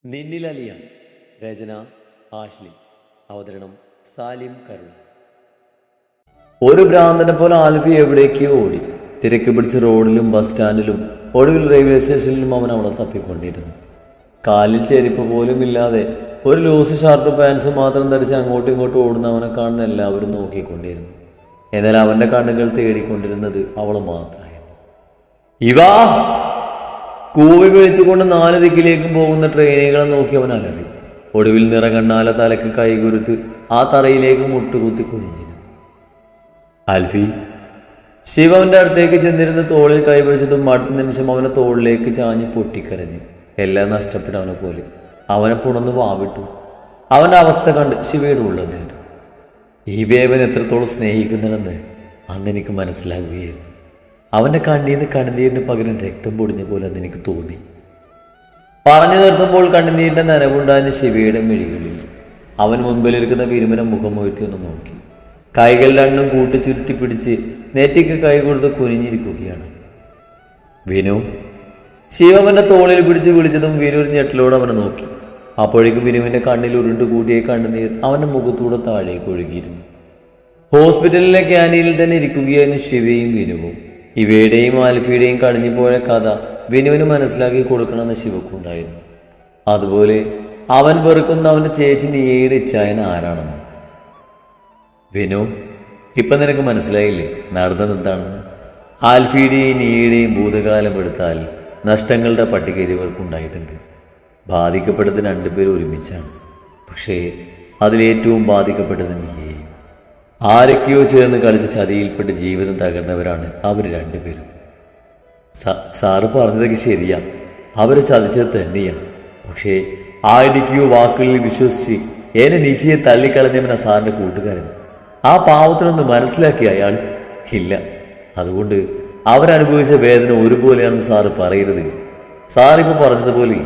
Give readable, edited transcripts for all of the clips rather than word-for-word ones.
നിന്നിലലിയ രചന Ashley. അവതരണം സാലിം കരുള. ഒരു ഭ്രാന്തനെ പോലെ ആൽഫി എവിടേക്കോ ഓടി. തിരക്ക് പിടിച്ച റോഡിലും ബസ് സ്റ്റാൻഡിലും ഒടുവിൽ റെയിൽവേ സ്റ്റേഷനിലും അവൻ അവളെ തപ്പിക്കൊണ്ടിരുന്നു. കാലിൽ ചെരുപ്പ് പോലും ഇല്ലാതെ ഒരു ലൂസ് ഷർട്ട് പാൻസും മാത്രം ധരിച്ച് അങ്ങോട്ടും ഇങ്ങോട്ടും ഓടുന്ന അവനെ കാണുന്ന എല്ലാവരും നോക്കിക്കൊണ്ടിരുന്നു. എന്നാൽ അവൻ്റെ കണ്ണുകൾ തേടിക്കൊണ്ടിരുന്നത് അവൾ മാത്രമായിരുന്നു. ഇവാ കൂവി വിളിച്ചുകൊണ്ട് 4 ദിക്കിലേക്കും പോകുന്ന ട്രെയിനുകളെ നോക്കി അവൻ അലറി. ഒടുവിൽ നിറകണ്ണാല തലക്ക് കൈകുരുത്ത് ആ തറയിലേക്ക് മുട്ടുകുത്തി കുനിഞ്ഞിരുന്നു. ആൽഫി. ശിവ അവൻ്റെ അടുത്തേക്ക് ചെന്നിരുന്ന് തോളിൽ കൈവച്ചതും അടുത്ത നിമിഷം അവനെ തോളിലേക്ക് ചാഞ്ഞ് പൊട്ടിക്കരഞ്ഞു. എല്ലാം നഷ്ടപ്പെട്ടവനെ പോലെ അവനെ പുണർന്ന് വാവിട്ടു. അവൻ്റെ അവസ്ഥ കണ്ട് ശിവയുടെ ഉള്ളത് ഈ വേവൻ എത്രത്തോളം സ്നേഹിക്കുന്നുണ്ടെന്ന് അന്നെനിക്ക് മനസ്സിലാകുകയായിരുന്നു. അവൻ്റെ കണ്ണീന്ന് കണ്ണുനീരിന് പകരം രക്തം പൊടിഞ്ഞ പോലെ അതെനിക്ക് തോന്നി. പറഞ്ഞു നിർത്തുമ്പോൾ കണ്ണുനീരിൻ്റെ നനവുണ്ടായിരുന്ന ശിവയുടെ മിഴികളിൽ അവൻ മുൻപിലിരിക്കുന്ന വിരുമനെ മുഖമുയർത്തി ഒന്ന് നോക്കി. കൈകൾ രണ്ടും കൂട്ടി ചുരുട്ടി പിടിച്ച് നെറ്റിക്ക് കൈ കൊടുത്ത് കുനിഞ്ഞിരിക്കുകയാണ്. വിനു. ശിവന്റെ തോളിൽ പിടിച്ച് വിളിച്ചതും വിനു ഒരു ഞെട്ടലോടെ അവനെ നോക്കി. അപ്പോഴേക്കും വിനുവിൻ്റെ കണ്ണിൽ ഉരുണ്ടുകൂടിയ കണ്ണുനീർ അവൻ്റെ മുഖത്തൂടെ താഴേക്ക് ഒഴുകിയിരുന്നു. ഹോസ്പിറ്റലിലെ ക്യാനീനിൽ തന്നെ ഇരിക്കുകയായിരുന്നു ശിവയും വിനുവും. ഇവയുടെയും ആൽഫിയുടെയും കടിഞ്ഞുപോയ കഥ വിനുവിന് മനസ്സിലാക്കി കൊടുക്കണമെന്ന് ശിവക്കുണ്ടായിരുന്നു. അതുപോലെ അവൻ വെറുക്കുന്ന അവൻ്റെ ചേച്ചി നീയുടെ ഇച്ഛായന ആരാണെന്ന്. വിനു, ഇപ്പം നിനക്ക് മനസ്സിലായില്ലേ നടന്നത് എന്താണെന്ന്? ആൽഫിയുടെയും നീയുടെയും ഭൂതകാലം എടുത്താൽ നഷ്ടങ്ങളുടെ പട്ടിക ഇരുവർക്കുണ്ടായിട്ടുണ്ട്. ബാധിക്കപ്പെട്ടത് 2 പേരും ഒരുമിച്ചാണ്. പക്ഷേ അതിലേറ്റവും ബാധിക്കപ്പെട്ടത് നീയെയും. ആരൊക്കെയോ ചേർന്ന് കളിച്ച് ചതിയിൽപ്പെട്ട് ജീവിതം തകർന്നവരാണ് അവർ 2 പേരും. സാറ് പറഞ്ഞതൊക്കെ ശരിയാ, അവരെ ചതിച്ചത് തന്നെയാണ്. പക്ഷേ ആയിരിക്കോ വാക്കുകളിൽ വിശ്വസിച്ച് എന്നെ നിശ്ചയെ തള്ളിക്കളഞ്ഞവനാ സാറിൻ്റെ കൂട്ടുകാരൻ. ആ പാവത്തിനൊന്ന് മനസ്സിലാക്കി അയാൾ ഇല്ല. അതുകൊണ്ട് അവരനുഭവിച്ച വേദന ഒരുപോലെയാണെന്ന് സാറ് പറയരുത്. സാറിപ്പോൾ പറഞ്ഞതുപോലെ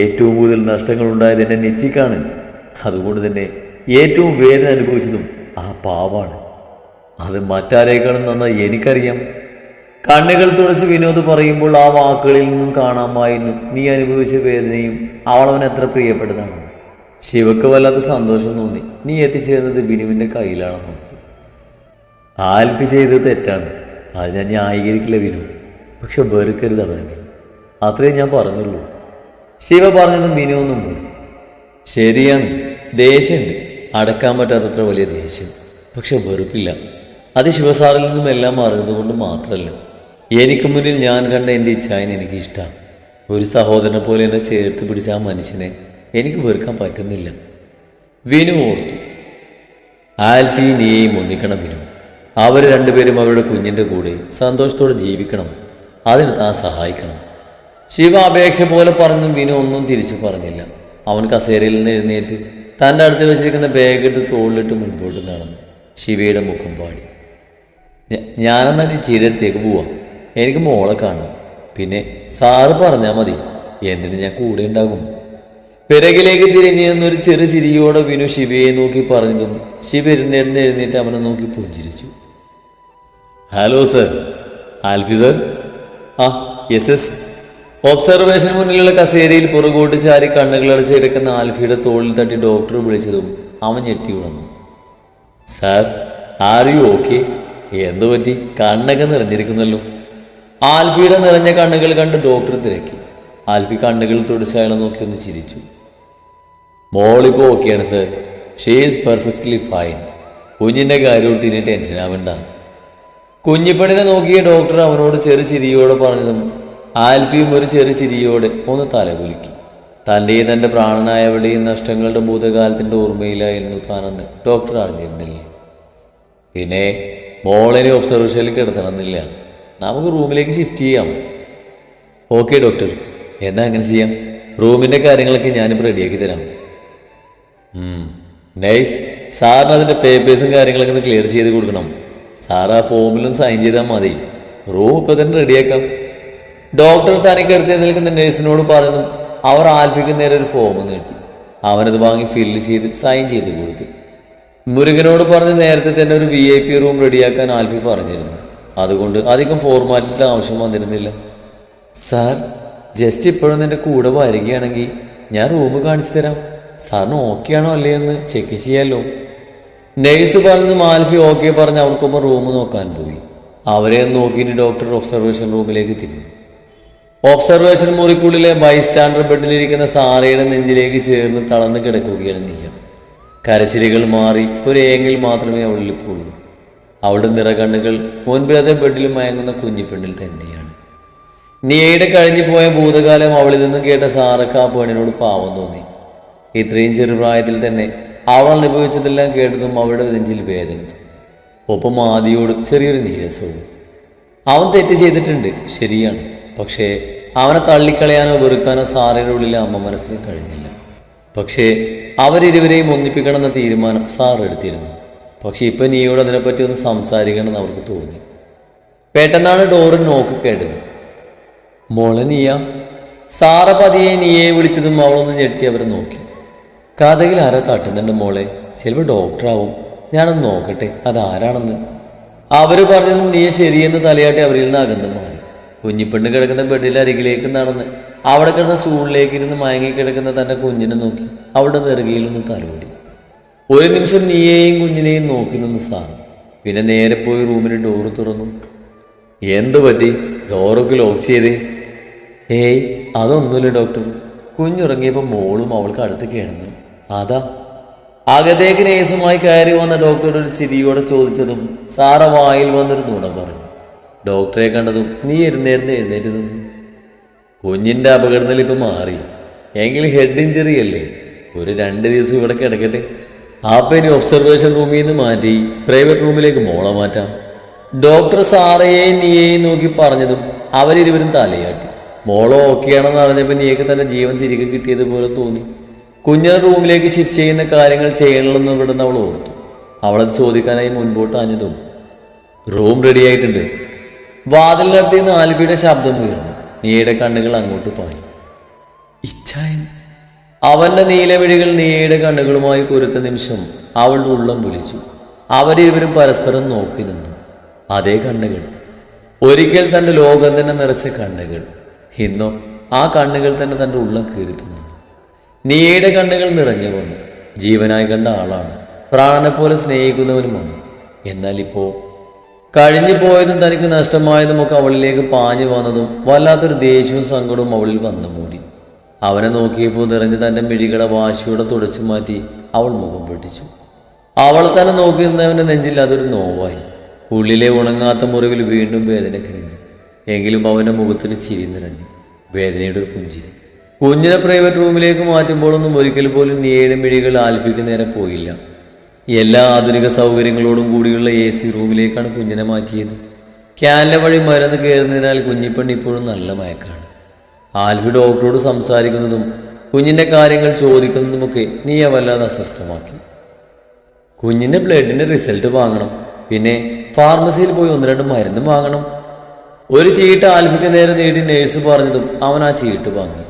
ഏറ്റവും കൂടുതൽ നഷ്ടങ്ങൾ ഉണ്ടായത് എന്നെ നിശ്ചയിക്കാണ്. അതുകൊണ്ട് തന്നെ ഏറ്റവും വേദന അനുഭവിച്ചതും ആ പാവാണ്. അത് മറ്റാരേക്കാളും നന്നായി എനിക്കറിയാം. കണ്ണുകൾ തുടച്ച് വിനോദ് പറയുമ്പോൾ ആ വാക്കുകളിൽ നിന്നും കാണാമായിരുന്നു നീ അനുഭവിച്ച വേദനയും അവളവൻ എത്ര പ്രിയപ്പെട്ടതാണ്. ശിവക്ക് വല്ലാത്ത സന്തോഷം തോന്നി. നീ എത്തിച്ചേർന്നത് ബിനുവിൻ്റെ കയ്യിലാണെന്ന് ഓർത്തു. ആൽഫി ചെയ്തത് തെറ്റാണ്, അത് ഞാൻ ന്യായീകരിക്കില്ല വിനു. പക്ഷെ വെറുക്കരുത് അവനെ നീ, അത്രേ ഞാൻ പറഞ്ഞുള്ളൂ. ശിവ പറഞ്ഞതും വിനു ഒന്നും പോയി. ശരിയാണ്, ദേഷ്യമുണ്ട്, അടക്കാൻ പറ്റാത്തത്ര വലിയ ദേഷ്യം. പക്ഷെ വെറുപ്പില്ല. അത് ശിവസാറിൽ നിന്നും എല്ലാം അറിഞ്ഞതുകൊണ്ട് മാത്രമല്ല, എനിക്ക് മുന്നിൽ ഞാൻ കണ്ട എൻ്റെ ഇച്ഛായനെ എനിക്കിഷ്ടമാണ്. ഒരു സഹോദരനെ പോലെ എന്നെ ചേർത്ത് പിടിച്ച ആ മനുഷ്യനെ എനിക്ക് വെറുക്കാൻ പറ്റുന്നില്ല. വിനു ഓർത്തു. ആൽഫി നീയെയും ഒന്നിക്കണം വിനു. അവർ 2 പേരും അവരുടെ കുഞ്ഞിൻ്റെ കൂടെ സന്തോഷത്തോടെ ജീവിക്കണം. അതിന് താൻ സഹായിക്കണം. ശിവ അപേക്ഷ പോലെ പറഞ്ഞും വിനു ഒന്നും തിരിച്ചു പറഞ്ഞില്ല. അവൻ കസേരയിൽ നിന്ന് എഴുന്നേറ്റ് തൻ്റെ അടുത്ത് വെച്ചിരിക്കുന്ന ബാഗെടുത്ത് തോളിലിട്ട് മുൻപോട്ട് നടന്നു. ശിവയുടെ മുഖം പാടി. ഞാനെന്നാൽ ഈ ചീരടുത്തേക്ക് പോവാം, എനിക്ക് മോളെ കാണാം. പിന്നെ സാറ് പറഞ്ഞാൽ മതി, എന്തിന് ഞാൻ കൂടെ ഉണ്ടാകും. പിറകിലേക്ക് തിരിഞ്ഞു നിന്നൊരു ചെറു ചിരിയോടെ വിനു ശിവയെ നോക്കി പറഞ്ഞതും ശിവ എഴുന്നേറ്റ് അവനെ നോക്കി പുഞ്ചിരിച്ചു. Hello sir. Alfie sir? Ah yes. Observation മുന്നിലുള്ള കസേരയിൽ പുറകോട്ട് ചാരി കണ്ണുകളടച്ച് കിടക്കുന്ന ആൽഫിയുടെ തോളിൽ തട്ടി ഡോക്ടർ വിളിച്ചതും അവൻ ഞെട്ടി ഉണർന്നു. Sir, are you okay? എന്തു പറ്റി? കണ്ണൊക്കെ നിറഞ്ഞിരിക്കുന്നല്ലോ. ആൽഫിയുടെ നിറഞ്ഞ കണ്ണുകൾ കണ്ട് ഡോക്ടർ തിരക്കി. ആൽഫി കണ്ണുകൾ തുടച്ച് അയാളെ നോക്കി ഒന്ന് ചിരിച്ചു. മോളിപ്പോൾ ഓക്കെയാണ് sir, she is perfectly fine. കുഞ്ഞിൻ്റെ കാര്യത്തിൽ ഇനി ടെൻഷൻ ആവണ്ട. കുഞ്ഞിപ്പണിനെ നോക്കിയ ഡോക്ടർ അവനോട് ചെറു ചിരിയോടെ പറഞ്ഞതും ആൽഫിയും ഒരു ചെറു ചിരിയോടെ ഒന്ന് തലകുലുക്കി. തൻ്റെയും തൻ്റെ പ്രാണനായവരുടെയും നഷ്ടങ്ങളുടെ ഭൂതകാലത്തിൻ്റെ ഓർമ്മയിലായിരുന്നു താനെന്ന് ഡോക്ടർ അറിഞ്ഞിരുന്നില്ല. പിന്നെ മോളിനെ ഒബ്സർവേഷനിൽ കിടത്തണമെന്നില്ല, നമുക്ക് റൂമിലേക്ക് ഷിഫ്റ്റ് ചെയ്യാം. ഓക്കെ ഡോക്ടർ, എന്നാ അങ്ങനെ ചെയ്യാം. റൂമിൻ്റെ കാര്യങ്ങളൊക്കെ ഞാനിപ്പോൾ റെഡിയാക്കി തരാം. നൈസ്. സാറിന് അതിൻ്റെ പേപ്പേഴ്സും കാര്യങ്ങളൊക്കെ ഒന്ന് ക്ലിയർ ചെയ്ത് കൊടുക്കണം. സാർ ആ ഫോമിലും സൈൻ ചെയ്താൽ മതി. റൂം ഇപ്പോൾ തന്നെ റെഡിയാക്കാം. ഡോക്ടർ തനിക്കടുത്ത് നിൽക്കുന്ന നഴ്സിനോട് പറഞ്ഞു. അവർ ആൽഫിക്ക് നേരെ ഒരു ഫോം നീട്ടി. അവനത് വാങ്ങി ഫില്ല് ചെയ്ത് സൈൻ ചെയ്ത് കൊടുത്തു. മുരുകനോട് പറഞ്ഞ് നേരത്തെ തന്നെ ഒരു VIP റൂം റെഡിയാക്കാൻ ആൽഫി പറഞ്ഞിരുന്നു. അതുകൊണ്ട് അധികം ഫോർമാലിറ്റിയുടെ ആവശ്യം വന്നിരുന്നില്ല. സാർ, ജസ്റ്റ് ഇപ്പോഴും എൻ്റെ കൂടെ വരികയാണെങ്കിൽ ഞാൻ റൂം കാണിച്ചു തരാം. സാറിന് ഓക്കെ ആണോ അല്ലേ എന്ന് ചെക്ക് ചെയ്യാമല്ലോ. നേഴ്സ് പറഞ്ഞ് ആൽഫി ഓക്കെ പറഞ്ഞ് അവർക്കൊപ്പം റൂം നോക്കാൻ പോയി. അവരെ നോക്കിയിട്ട് ഡോക്ടർ ഒബ്സർവേഷൻ റൂമിലേക്ക് തിരിഞ്ഞു. ഒബ്സർവേഷൻ മുറിക്കുള്ളിലെ ബൈസ്റ്റാൻഡർ ബെഡിലിരിക്കുന്ന സാറയുടെ നെഞ്ചിലേക്ക് ചേർന്ന് തളർന്ന് കിടക്കുകയാണ് നീയ. കരച്ചിലുകൾ മാറി ഒരു ഏങ്ങിൽ മാത്രമേ അവളിൽ പോളൂ. അവളുടെ നിറകണ്ണുകൾ മുൻപിലത്തെ ബെഡിൽ മയങ്ങുന്ന കുഞ്ഞിപ്പെണ്ണിൽ തന്നെയാണ്. നീയയുടെ കഴിഞ്ഞു പോയ ഭൂതകാലം അവളിൽ നിന്നും കേട്ട സാറക്ക് ആ പെണ്ണിനോട് പാവം തോന്നി. ഇത്രയും ചെറുപ്രായത്തിൽ തന്നെ അവൾ അനുഭവിച്ചതെല്ലാം കേട്ടതും അവളുടെ നെഞ്ചിൽ വേദന തോന്നി. ഒപ്പം ആദിയോട് ചെറിയൊരു നീരസവും. അവൻ തെറ്റ് ചെയ്തിട്ടുണ്ട്, ശരിയാണ്. പക്ഷേ അവനെ തള്ളിക്കളയാനോ വെറുക്കാനോ സാറയുടെ ഉള്ളിലെ അമ്മ മനസ്സിന് കഴിഞ്ഞില്ല. പക്ഷേ അവരിരുവരെയും ഒന്നിപ്പിക്കണമെന്ന തീരുമാനം സാർ എടുത്തിരുന്നു. പക്ഷെ ഇപ്പം നീയോട് അതിനെപ്പറ്റി ഒന്ന് സംസാരിക്കണമെന്ന് അവർക്ക് തോന്നി. പെട്ടെന്നാണ് ഡോറിൽ നോക്ക് കേട്ടത്. മോളെ നീയ. സാറ പതിയെ നീയെ വിളിച്ചതും അവളൊന്ന് ഞെട്ടി അവരെ നോക്കി. കഥയിൽ ആരാ തട്ടുന്നുണ്ട് മോളെ? ചിലപ്പോൾ ഡോക്ടറാവും. ഞാനൊന്ന് നോക്കട്ടെ അതാരാണെന്ന്. അവർ പറഞ്ഞതും നീ ശരിയെന്ന് തലയാട്ടി അവരിൽ നിന്ന് അകന്നു മാറി. കുഞ്ഞിപ്പെണ്ണ് കിടക്കുന്ന ബെഡിൽ അരികിലേക്ക് നടന്ന് അവിടെ കിടന്ന സ്റ്റൂളിലേക്ക് ഇരുന്ന് മയങ്ങി കിടക്കുന്ന തൻ്റെ കുഞ്ഞിനെ നോക്കി അവളുടെ നെറുകയിലൊന്ന് തലോടി. ഒരു നിമിഷം നീയെയും കുഞ്ഞിനെയും നോക്കി നിന്ന് സാർ. പിന്നെ നേരെ പോയി റൂമിന് ഡോറ് തുറന്നു. എന്തു പറ്റി? ഡോറൊക്കെ ലോക്ക് ചെയ്തേ? ഏയ് അതൊന്നുമില്ല ഡോക്ടർ. കുഞ്ഞുറങ്ങിയപ്പോൾ മോളും അവൾക്ക് അടുത്ത് കിടന്നു, അതാ. അകത്തേക്ക് നേഴ്സുമായി കയറി വന്ന ഡോക്ടർ ഒരു ചിരിയോടെ ചോദിച്ചതും സാറ വായിൽ വന്നൊരു നുണ പറഞ്ഞു. ഡോക്ടറെ കണ്ടതും നീ എഴുന്നേറ്റ് നിന്നു. കുഞ്ഞിൻ്റെ അപകടത്തിൽ ഇപ്പം മാറി. എങ്കിൽ ഹെഡ് ഇഞ്ചറി അല്ലേ, ഒരു 2 ദിവസം ഇവിടെ കിടക്കട്ടെ. ആ പേര് ഒബ്സർവേഷൻ റൂമിൽ നിന്ന് മാറ്റി പ്രൈവറ്റ് റൂമിലേക്ക് മോളെ മാറ്റാം. ഡോക്ടർ സാറയെയും നീയെയും നോക്കി പറഞ്ഞതും അവരിരുവരും തലയാട്ടി. മോളോ ഓക്കെയാണെന്ന് അറിഞ്ഞപ്പോൾ നീക്ക് തൻ്റെ ജീവൻ തിരികെ കിട്ടിയതുപോലെ തോന്നി. കുഞ്ഞിനെ റൂമിലേക്ക് ഷിഫ്റ്റ് ചെയ്യുന്ന കാര്യങ്ങൾ ചെയ്യണമെന്ന് ഇവിടുന്ന് അവൾ ഓർത്തു. അവളത് ചോദിക്കാനായി മുൻപോട്ട് ആഞ്ഞതും റൂം റെഡി ആയിട്ടുണ്ട്. വാതിലിനടുത്ത് നിന്ന് ആൽഫിയുടെ ശബ്ദം ഉയർന്നു. നീയുടെ കണ്ണുകൾ അങ്ങോട്ട് പാഞ്ഞു. ഇച്ഛായൻ. അവന്റെ നീലമിഴികൾ നീയുടെ കണ്ണുകളുമായി കുരുത്ത നിമിഷം അവളുടെ ഉള്ളം വിളിച്ചു. അവരിവരും പരസ്പരം നോക്കി നിന്നു. അതേ കണ്ണുകൾ, ഒരിക്കൽ തൻ്റെ ലോകം തന്നെ നിറച്ച കണ്ണുകൾ. ഇന്നോ ആ കണ്ണുകൾ തന്നെ തൻ്റെ ഉള്ളം കീറിത്തുന്നു. നീയുടെ കണ്ണുകൾ നിറഞ്ഞു വന്നു. ജീവനായി കണ്ട ആളാണ്, പ്രാണനെ പോലെ സ്നേഹിക്കുന്നവനുമാണ്. എന്നാൽ ഇപ്പോൾ കഴിഞ്ഞു പോയതും തനിക്ക് നഷ്ടമായതുമൊക്കെ അവളിലേക്ക് പാഞ്ഞു വന്നതും വല്ലാത്തൊരു ദേഷ്യവും സങ്കടവും അവളിൽ വന്നു മൂടി. അവനെ നോക്കിയപ്പോൾ നിറഞ്ഞ് തൻ്റെ മിഴികളെ വാശിയോടെ തുടച്ചു മാറ്റി അവൾ മുഖം പൊട്ടിച്ചു. അവൾ തന്നെ നോക്കി നിന്നവൻ്റെ നെഞ്ചിൽ അതൊരു നോവായി. ഉള്ളിലെ ഉണങ്ങാത്ത മുറിവിൽ വീണ്ടും വേദന കരഞ്ഞു. എങ്കിലും അവൻ്റെ മുഖത്തൊരു ചിരി നിറഞ്ഞു, വേദനയുടെ ഒരു പുഞ്ചിരി. കുഞ്ഞിനെ പ്രൈവറ്റ് റൂമിലേക്ക് മാറ്റുമ്പോഴൊന്നും ഒരിക്കൽ പോലും നീയുടെ മിഴികൾ ആൽഫിക്ക് നേരെ പോയില്ല. എല്ലാ ആധുനിക സൗകര്യങ്ങളോടും കൂടിയുള്ള AC റൂമിലേക്കാണ് കുഞ്ഞിനെ മാറ്റിയത്. ക്യാനിലെ വഴി മരുന്ന് കയറുന്നതിനാൽ കുഞ്ഞിപ്പെണ്ണ് ഇപ്പോഴും നല്ല മയക്കാണ്. ആൽഫി ഡോക്ടറോട് സംസാരിക്കുന്നതും കുഞ്ഞിൻ്റെ കാര്യങ്ങൾ ചോദിക്കുന്നതുമൊക്കെ നീയ വല്ലാതെ അസ്വസ്ഥമാക്കി. കുഞ്ഞിൻ്റെ ബ്ലഡിൻ്റെ റിസൾട്ട് വാങ്ങണം, പിന്നെ ഫാർമസിയിൽ പോയി 1-2 മരുന്നും വാങ്ങണം. ഒരു ചീട്ട് ആൽഫിക്ക് നേരെ നീട്ടി നേഴ്സ് പറഞ്ഞതും അവൻ ആ ചീട്ട് വാങ്ങി.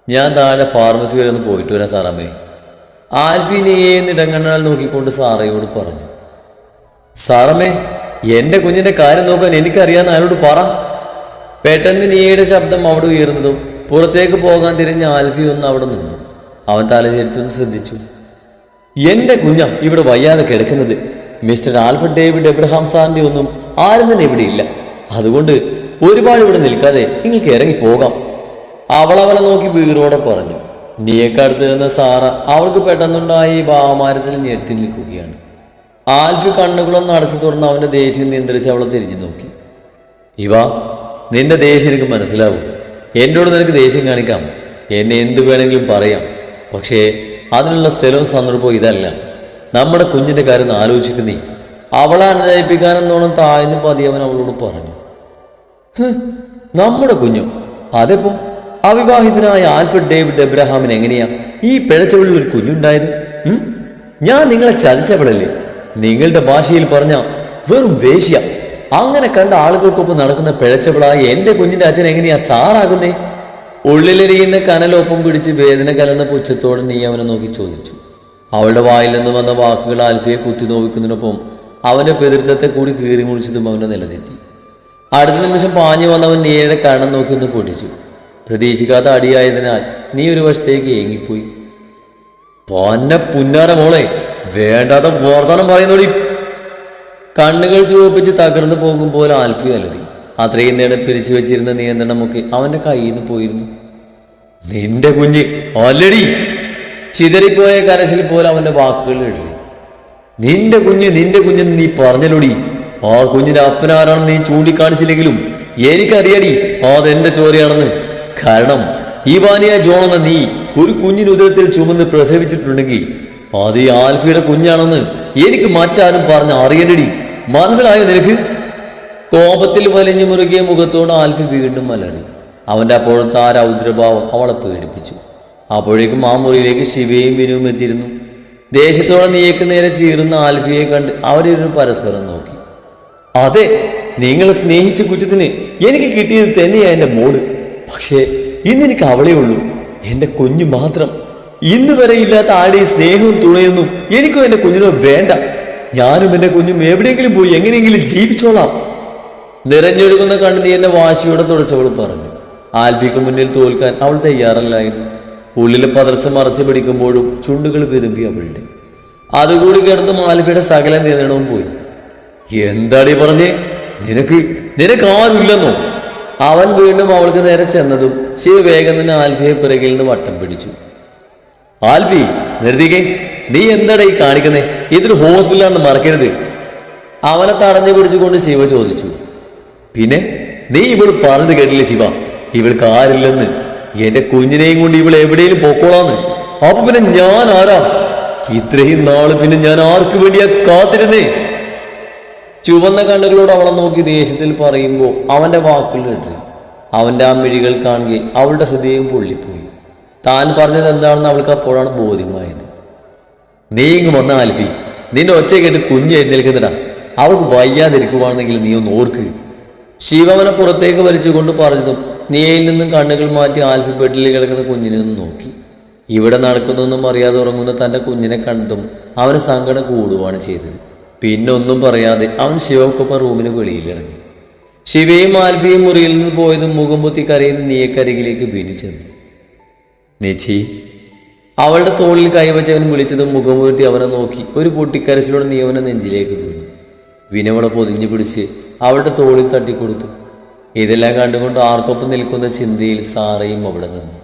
ഞാൻ താഴെ ഫാർമസി വരെ ഒന്ന് പോയിട്ട് വരാം സാറമ്മേ. ആൽഫി നീയെ ഇടങ്ങണ്ണാൽ നോക്കിക്കൊണ്ട് സാറയോട് പറഞ്ഞു. സാറമ്മേ, എൻ്റെ കുഞ്ഞിൻ്റെ കാര്യം നോക്കാൻ എനിക്കറിയാമെന്ന് അയാളോട് പറ. പെട്ടെന്ന് നീയുടെ ശബ്ദം അവിടെ ഉയർന്നതും പുറത്തേക്ക് പോകാൻ തിരിഞ്ഞ ആൽഫി ഒന്ന് അവിടെ നിന്നു. അവൻ തലചരിച്ചൊന്ന് ശ്രദ്ധിച്ചു. എൻ്റെ കുഞ്ഞ ഇവിടെ വയ്യാതെ കിടക്കുന്നത്. മിസ്റ്റർ ആൽഫ്രഡ് ഡേവിഡ് എബ്രഹാം സാറിൻ്റെ ഒന്നും ആരും തന്നെ ഇവിടെ ഇല്ല. അതുകൊണ്ട് ഒരുപാട് ഇവിടെ നിൽക്കാതെ നിങ്ങൾക്ക് ഇറങ്ങിപ്പോകാം. അവളവനെ നോക്കി വീറോടെ പറഞ്ഞു. നീയേക്കടുത്ത് നിന്ന സാറ അവൾക്ക് പെട്ടെന്നുണ്ടായ ഈ ഭാവമാരത്തിൽ ഞെട്ടി നിൽക്കുകയാണ്. ആൽഫി കണ്ണുകളൊന്ന് അടച്ചു തുറന്ന് അവൻ്റെ ദേഷ്യം നിയന്ത്രിച്ച് അവളെ തിരിഞ്ഞു നോക്കി. നിന്റെ ദേഷ്യം എനിക്ക് മനസ്സിലാവും. എന്നോട് നിനക്ക് ദേഷ്യം കാണിക്കാം, എന്നെ എന്തു വേണമെങ്കിലും പറയാം. പക്ഷേ അതിനുള്ള സ്ഥലവും സന്ദർഭവും ഇതല്ല. നമ്മുടെ കുഞ്ഞിൻ്റെ കാര്യം ആലോചിക്കുന്നേ. അവളെ അനുനയിപ്പിക്കാനെന്നോണം താഴ്ന്നു പതിയവൻ അവളോട് പറഞ്ഞു. നമ്മുടെ കുഞ്ഞു? അതെപ്പോ? അവിവാഹിതനായ ആൽഫ്രഡ് ഡേവിഡ് എബ്രഹാമിന് എങ്ങനെയാ ഈ പിഴച്ചവളിൽ ഒരു കുഞ്ഞുണ്ടായത്? ഞാൻ നിങ്ങളെ ചതിച്ചവളല്ലേ? നിങ്ങളുടെ ഭാഷയിൽ പറഞ്ഞ വെറും വേശ്യ. അങ്ങനെ കണ്ട ആളുകൾക്കൊപ്പം നടക്കുന്ന പിഴച്ചവളായ എൻ്റെ കുഞ്ഞിൻ്റെ അച്ഛൻ എങ്ങനെയാ സാറാകുന്നേ? ഉള്ളിലെരിയുന്ന കനലൊപ്പം പിടിച്ച് വേദന കലർന്ന പുച്ഛത്തോടെ നീ അവനെ നോക്കി ചോദിച്ചു. അവളുടെ വായിൽ നിന്ന് വന്ന വാക്കുകൾ ആൽഫിയെ കുത്തി നോവിക്കുന്നതിനൊപ്പം അവൻ്റെ പിതൃത്വത്തെ കൂടി കീറി മുറിച്ചതും അവൻ്റെ നിലതെറ്റി. അടുത്ത നിമിഷം പാഞ്ഞു വന്നവൻ നീയുടെ കരണം നോക്കി ഒന്ന് പൊടിച്ചു. പ്രതീക്ഷിക്കാത്ത അടിയായതിനാൽ നീ ഒരു വശത്തേക്ക് ഏങ്ങിപ്പോയി. പൊന്നെ പുന്നാര മോളെ, വേണ്ടാത്ത വർത്തമാനം പറയുന്നോടി. കണ്ണുകൾ ചുവപ്പിച്ച് തകർന്നു പോകുമ്പോൾ ആൽഫി അലറി. അത്രയും നേരം പിരിച്ചു വെച്ചിരുന്ന നിയന്ത്രണമൊക്കെ അവന്റെ കയ്യിൽ നിന്ന് പോയിരുന്നു. നിന്റെ കുഞ്ഞ് ഓൾറെഡി ചിതറിപ്പോയ കരച്ചിൽ പോലെ അവന്റെ വാക്കുകൾ എഴുതി. നിന്റെ കുഞ്ഞെന്ന് നീ പറഞ്ഞല്ലോടി. ആ കുഞ്ഞിന്റെ അപ്പനാരാണെന്ന് നീ ചൂണ്ടിക്കാണിച്ചില്ലെങ്കിലും എനിക്കറിയടി അതെന്റെ ചോരയാണെന്ന്. കാരണം ഇവാനിയ ജോൺ എന്ന നീ ഒരു കുഞ്ഞിന് ഉദരത്തിൽ ചുമന്ന് പ്രസവിച്ചിട്ടുണ്ടെങ്കിൽ അത് ഈ ആൽഫിയുടെ കുഞ്ഞാണെന്ന് എനിക്ക് മറ്റാരും പറഞ്ഞ് അറിയണ്ടടി. മനസ്സിലായോ നിനക്ക്? കോപത്തിൽ വലിഞ്ഞു മുറുകിയ മുഖത്തോട് ആൽഫി വീണ്ടും അലറി. അവന്റെ അപ്പോഴത്തെ ആ രൗദ്രഭാവം അവളെ പേടിപ്പിച്ചു. അപ്പോഴേക്കും ആ മുറിയിലേക്ക് ശിവയും വിനുവും എത്തിയിരുന്നു. ദേഷ്യത്തോടെ നീക്ക് നേരെ ചീറുന്ന ആൽഫിയെ കണ്ട് അവരിരുന്ന് പരസ്പരം നോക്കി. അതെ, നിങ്ങൾ സ്നേഹിച്ച കുറ്റത്തിന് എനിക്ക് കിട്ടിയത് തന്നെയാ എൻ്റെ മോള്. പക്ഷേ ഇന്നെനിക്ക് അവളേ ഉള്ളൂ, എൻ്റെ കുഞ്ഞു മാത്രം. ഇന്ന് വരെ ഇല്ലാത്ത ആടെ സ്നേഹവും തുണയൊന്നും എനിക്കും എൻ്റെ കുഞ്ഞിനോ വേണ്ട. ഞാനും എൻ്റെ കുഞ്ഞും എവിടെയെങ്കിലും പോയി എങ്ങനെയെങ്കിലും ജീവിച്ചോളാം. നിറഞ്ഞൊഴുകുന്ന കണ്ണുനീരിനെ വാശിയോടെ തുടച്ചവൾ പറഞ്ഞു. ആൽഫിക്ക് മുന്നിൽ തോൽക്കാൻ അവൾ തയ്യാറല്ലായിരുന്നു. ഉള്ളിലെ പതർച്ച മറച്ചു പിടിക്കുമ്പോഴും ചുണ്ടുകൾ വിരുമ്പി അവളുടെ. അതുകൂടി കിടന്നും ആൽഫിയുടെ സകല നിയന്ത്രണവും പോയി. എന്താടി പറഞ്ഞേ? നിനക്ക് ആരുമില്ലെന്നോ? അവൻ വീണ്ടും അവൾക്ക് നേരെ ചെന്നതും ശിവ വേഗം തന്നെ ആൽഫിയെ പിറകിൽ നിന്ന് വട്ടം പിടിച്ചു. ആൽഫി, നിർത്തിക്കേ. നീ എന്താടാ ഈ കാണിക്കുന്നേ? ഇതൊരു ഹോസ്പിറ്റലാണെന്ന് മറക്കരുത്. അവനെ തടഞ്ഞു പിടിച്ചുകൊണ്ട് ശിവ ചോദിച്ചു. പിന്നെ നീ ഇവൾ പറഞ്ഞത് കേട്ടില്ലേ ശിവ? ഇവൾക്ക് ആരില്ലെന്ന്. എന്റെ കുഞ്ഞിനെയും കൊണ്ട് ഇവൾ എവിടെയും പൊക്കോളാന്ന്. അപ്പൊ പിന്നെ ഞാൻ ആരാ? ഇത്രയും നാള് പിന്നെ ഞാൻ ആർക്ക് വേണ്ടിയാ കാത്തിരുന്നേ? ചുവന്ന കണ്ണുകളോട് അവളെ നോക്കി ദേഷ്യത്തിൽ പറയുമ്പോൾ അവന്റെ വാക്കുകൾ കേട്ടു. അവന്റെ ആ മിഴികൾ കാണുകയും അവളുടെ ഹൃദയം പൊള്ളിപ്പോയി. താൻ പറഞ്ഞത് എന്താണെന്ന് അവൾക്ക് അപ്പോഴാണ് ബോധ്യമായത്. നീ ഇങ്ങ് വന്ന ആൽഫി, നിന്റെ ഒച്ച കേട്ട് കുഞ്ഞ് എഴുന്നേൽക്കുന്നിടാ. അവൾക്ക് വയ്യാതിരിക്കുവാണെന്നെങ്കിൽ നീ ഒന്ന് ഓർക്ക്. ശിവവനെ പുറത്തേക്ക് വലിച്ചുകൊണ്ട് പറഞ്ഞതും നീയയിൽ നിന്നും കണ്ണുകൾ മാറ്റി ആൽഫി ബെഡിൽ കിടക്കുന്ന കുഞ്ഞിനെ ഒന്ന് നോക്കി. ഇവിടെ നടക്കുന്നൊന്നും അറിയാതെ ഉറങ്ങുന്ന തൻ്റെ കുഞ്ഞിനെ കണ്ടതും അവന് സങ്കടം കൂടുകയാണ് ചെയ്തത്. പിന്നെ ഒന്നും പറയാതെ അവൻ ശിവക്കൊപ്പം റൂമിന് വെളിയിലിറങ്ങി. ശിവയും ആൽഫിയും മുറിയിൽ നിന്ന് പോയതും മുഖം പൊത്തി കരയുന്ന നീയക്കരികിലേക്ക് വിനി ചെന്നു. നെച്ചി. അവളുടെ തോളിൽ കൈവച്ചവൻ വിളിച്ചതും മുഖമുയർത്തി അവനെ നോക്കി ഒരു പൊട്ടിക്കരച്ചിലൂടെ നീ അവനെ നെഞ്ചിലേക്ക് വീണു. വിനവളെ പൊതിഞ്ഞു പിടിച്ച് അവളുടെ തോളിൽ തട്ടിക്കൊടുത്തു. ഇതെല്ലാം കണ്ടുകൊണ്ട് ആർക്കൊപ്പം നിൽക്കുന്ന ചിന്തയിൽ സാറയും അവിടെ നിന്നു.